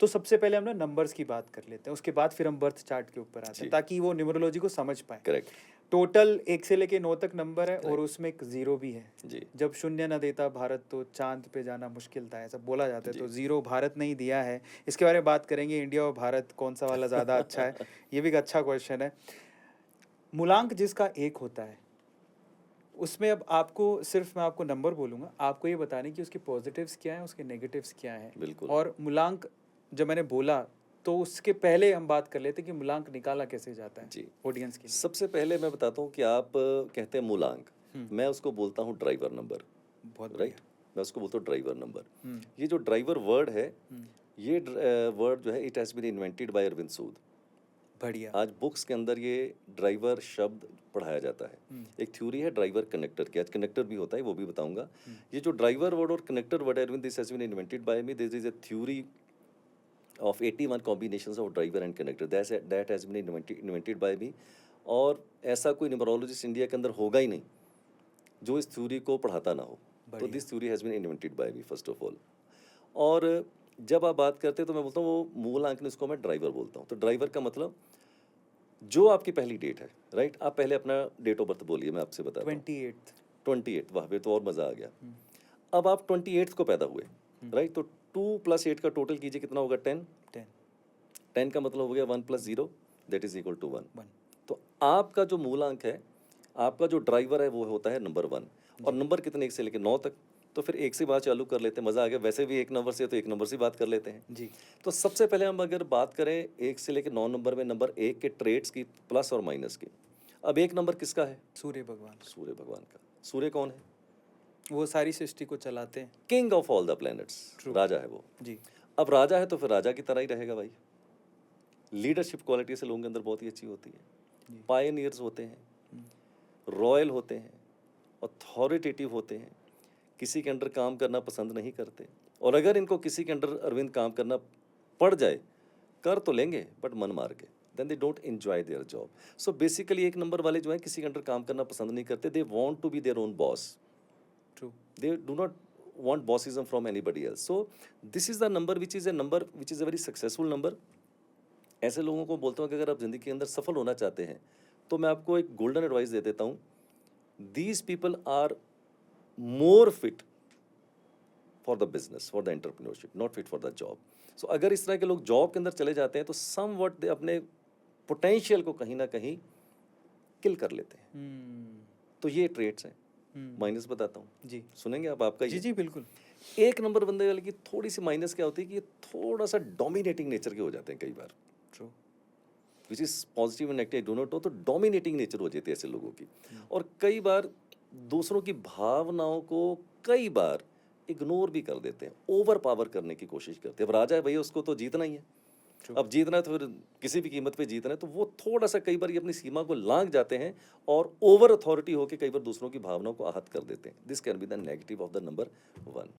तो सबसे पहले हम ना नंबर्स की बात कर लेते हैं, उसके बाद फिर हम बर्थ चार्ट के ऊपर आते जी। हैं ताकि वो न्यूमरोलॉजी को समझ पाए। करेक्ट। टोटल 1 से लेके 9 तक नंबर है और Correct. उसमें एक ज़ीरो भी है। जी। जब शून्य न देता भारत तो चाँद पे जाना मुश्किल था, ऐसा बोला जाता है। जी। तो ज़ीरो भारत ने ही दिया है। इसके बारे में बात करेंगे, इंडिया और भारत कौन-सा वाला ज़्यादा अच्छा है, ये भी एक अच्छा क्वेश्चन है। मूलांक जिसका 1 होता है, उसमें अब आपको सिर्फ़ मैं आपको नंबर बोलूँगा, आपको ये बताना है कि उसके पॉज़िटिव्स क्या हैं, उसके नेगेटिव्स क्या हैं। बिल्कुल। और मूलांक जब मैंने बोला, तो उसके पहले हम बात कर लेते हैं कि मूलांक निकाला कैसे जाता है जी। ऑडियंस के लिए। सबसे पहले मैं बताता हूँ कि आप कहते हैं मूलांक, हुँ। मैं उसको बोलता हूँ ड्राइवर नंबर, बहुत राइट? बढ़िया। मैं उसको बोलता हूँ ड्राइवर नंबर। हुँ, ये जो ड्राइवर वर्ड है, हुँ, ये वर्ड जो है it has been invented by Arvind Sood. बढ़िया। आज बुक्स के अंदर ये ड्राइवर शब्द पढ़ाया जाता है। हुँ, एक थ्योरी है ड्राइवर कनेक्टर की, आज कनेक्टर भी होता है, वो भी बताऊँगा। हुँ, ये जो ड्राइवर वर्ड और कनेक्टर वर्ड है, Arvind, this has been invented by me, this is a theory of 81 combinations of driver and connector that has been invented by me। और ऐसा कोई न्यूमरोलॉजिस्ट इंडिया के अंदर होगा ही नहीं जो इस थ्योरी को पढ़ाता ना हो। तो बढ़िया। This theory has been invented by me first of all. और जब आप बात करते हैं तो मैं बोलता हूँ वो मूल अंक, इसको मैं ड्राइवर बोलता हूँ। तो ड्राइवर का मतलब जो आपकी पहली डेट है, राइट? आप पहले अपना डेट ऑफ बर्थ बोलिए, मैं आपसे बताता हूँ। 28th। 28, वाह, फिर तो और मज़ा आ गया। हुँ, अब आप 28 को पैदा हुए, हुँ, राइट? तो 2 + 8 का टोटल कीजिए, कितना होगा? 10। 10, 10 का मतलब हो गया 1 + 0 दैट इज इक्वल टू 1। 1। तो आपका जो मूलांक है, आपका जो ड्राइवर है, वो होता है नंबर 1। और जी, नंबर कितने? 1 से लेकर 9 तक। तो फिर 1 से बात चालू कर लेते हैं, मज़ा आ गया। वैसे भी एक नंबर से, तो एक नंबर से बात कर लेते हैं। जी, तो सबसे पहले हम अगर बात करें 1 से लेकर 9 नंबर में, नंबर 1 के ट्रेड्स की, प्लस और माइनस की। अब 1 नंबर किसका है? सूर्य भगवान। सूर्य भगवान का। सूर्य कौन है? वो सारी सृष्टि को चलाते हैं। King of all the planets, true. राजा है वो। जी, अब राजा है तो फिर राजा की तरह ही रहेगा भाई। लीडरशिप क्वालिटी से लोगों के अंदर बहुत ही अच्छी होती है। जी, पायनियर्स होते हैं, हुँ, रॉयल होते हैं, अथॉरिटेटिव होते हैं, किसी के अंडर काम करना पसंद नहीं करते। और अगर इनको किसी के अंडर अरविंद काम करना पड़ जाए, कर तो लेंगे बट मन मार के, then they don't enjoy their job. So basically 1 number वाले जो हैं किसी के अंडर काम करना पसंद नहीं करते, they want to be their own boss, true. They do not want bossism from anybody else। so this is the number which is a very successful number। ऐसे लोगों को बोलता हूँ कि अगर आप ज़िंदगी के अंदर सफल होना चाहते हैं तो मैं आपको एक गोल्डन एडवाइस दे देता हूँ, these people are more fit for the business, for the entrepreneurship, not fit for the job. So अगर इस तरह के लोग जॉब के अंदर चले जाते हैं तो सम वट दे अपने पोटेंशियल को कहीं ना कहीं किल कर लेते हैं। हुँ, तो ये ट्रेट्स हैं। हुँ, माइनस बताता हूँ, जी, सुनेंगे आप? आपका जी, ये जी, बिल्कुल। 1 नंबर बंदे वाले की थोड़ी सी माइनस क्या होती है कि ये थोड़ा सा डोमिनेटिंग नेचर के हो जाते हैं कई बार, true. Which is positive and negative do not हो, तो डोमिनेटिंग नेचर हो जाती है ऐसे लोगों की। हुँ, और कई बार दूसरों की भावनाओं को कई बार इग्नोर भी कर देते हैं, ओवर पावर करने की कोशिश करते हैं। अब राजा है भैया, उसको तो जीतना ही है। ट्रू। अब जीतना है तो फिर किसी भी कीमत पे जीतना है, तो वो थोड़ा सा कई बार ये अपनी सीमा को लांघ जाते हैं और ओवर अथॉरिटी होकर कई बार दूसरों की भावनाओं को आहत कर देते हैं। This can be the negative of the number 1।